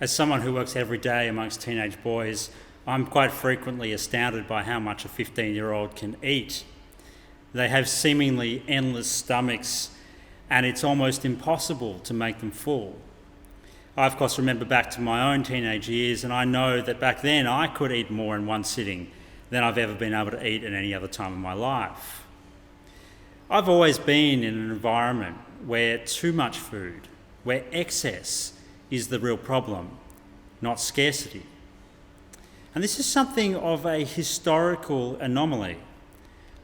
As someone who works every day amongst teenage boys, I'm quite frequently astounded by how much a 15-year-old can eat. They have seemingly endless stomachs, and it's almost impossible to make them full. I, of course, remember back to my own teenage years, and I know that back then I could eat more in one sitting than I've ever been able to eat at any other time in my life. I've always been in an environment where too much food, where excess is the real problem, not scarcity. And this is something of a historical anomaly.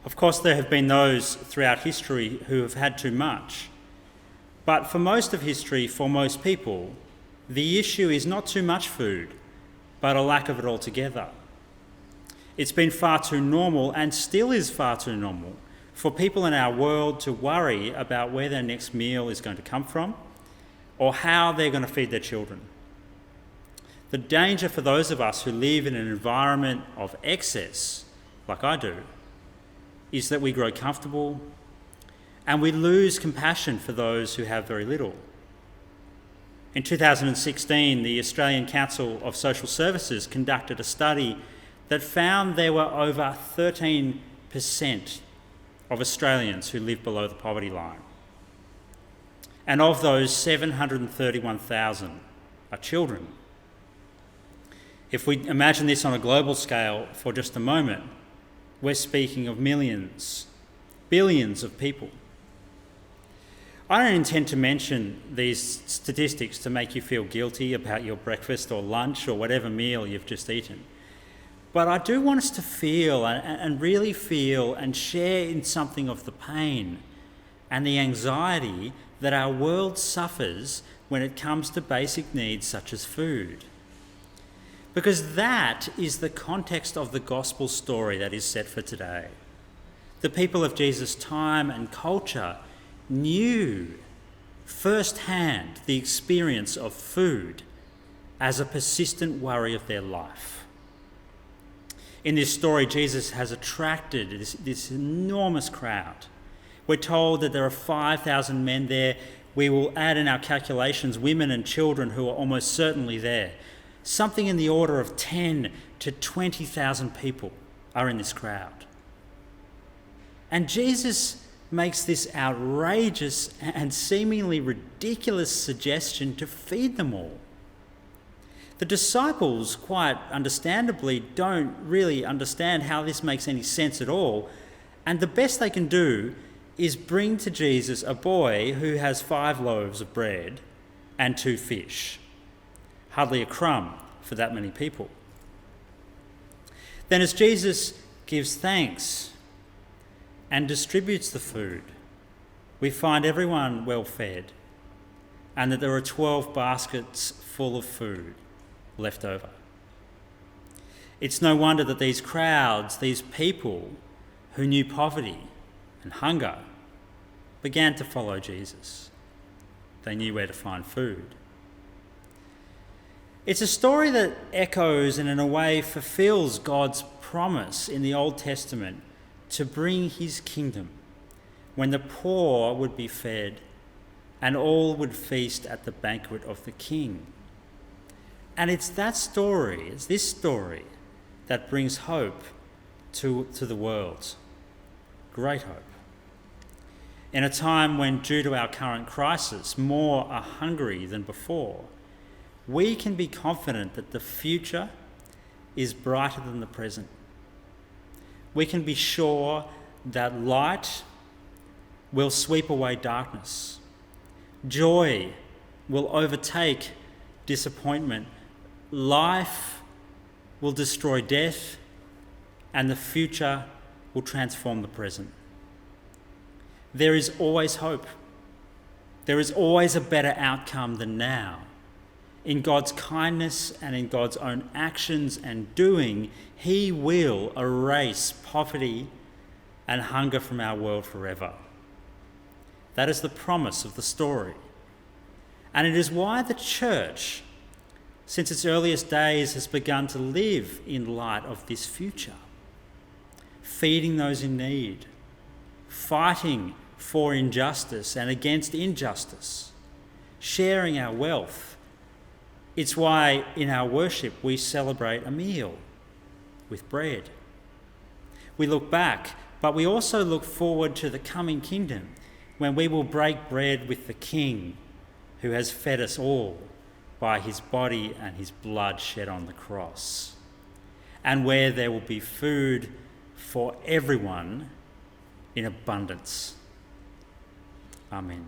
Of course, there have been those throughout history who have had too much. But for most of history, for most people, the issue is not too much food, but a lack of it altogether. It's been far too normal, and still is far too normal, for people in our world to worry about where their next meal is going to come from, or how they're going to feed their children. The danger for those of us who live in an environment of excess, like I do, is that we grow comfortable and we lose compassion for those who have very little. In 2016, the Australian Council of Social Services conducted a study that found there were over 13% of Australians who live below the poverty line. And of those, 731,000 are children. If we imagine this on a global scale for just a moment, we're speaking of millions, billions of people. I don't intend to mention these statistics to make you feel guilty about your breakfast or lunch or whatever meal you've just eaten. But I do want us to feel and really feel and share in something of the pain and the anxiety that our world suffers when it comes to basic needs such as food. Because that is the context of the gospel story that is set for today. The people of Jesus' time and culture knew firsthand the experience of food as a persistent worry of their life. In this story, Jesus has attracted this enormous crowd. We're told that there are 5,000 men there. We will add in our calculations women and children who are almost certainly there. Something in the order of 10 to 20,000 people are in this crowd. And Jesus makes this outrageous and seemingly ridiculous suggestion to feed them all. The disciples, quite understandably, don't really understand how this makes any sense at all, and the best they can do is bring to Jesus a boy who has 5 loaves of bread and 2 fish. Hardly a crumb for that many people. Then as Jesus gives thanks and distributes the food, we find everyone well fed and that there are 12 baskets full of food left over. It's no wonder that these crowds, these people who knew poverty and hunger, began to follow Jesus. They knew where to find food. It's a story that echoes and in a way fulfills God's promise in the Old Testament to bring his kingdom when the poor would be fed and all would feast at the banquet of the King. And it's that story, it's this story that brings hope to the world. Great hope. In a time when, due to our current crisis, more are hungry than before, we can be confident that the future is brighter than the present. We can be sure that light will sweep away darkness. Joy will overtake disappointment. Life will destroy death, and the future will transform the present. There is always hope. There is always a better outcome than now. In God's kindness and in God's own actions and doing, he will erase poverty and hunger from our world forever. That is the promise of the story. And it is why the church, since its earliest days, has begun to live in light of this future, feeding those in need, fighting for injustice and against injustice, sharing our wealth, It's why in our worship we celebrate a meal with bread. We look back, but we also look forward to the coming kingdom when we will break bread with the King who has fed us all by his body and his blood shed on the cross, and where there will be food for everyone in abundance. Amen.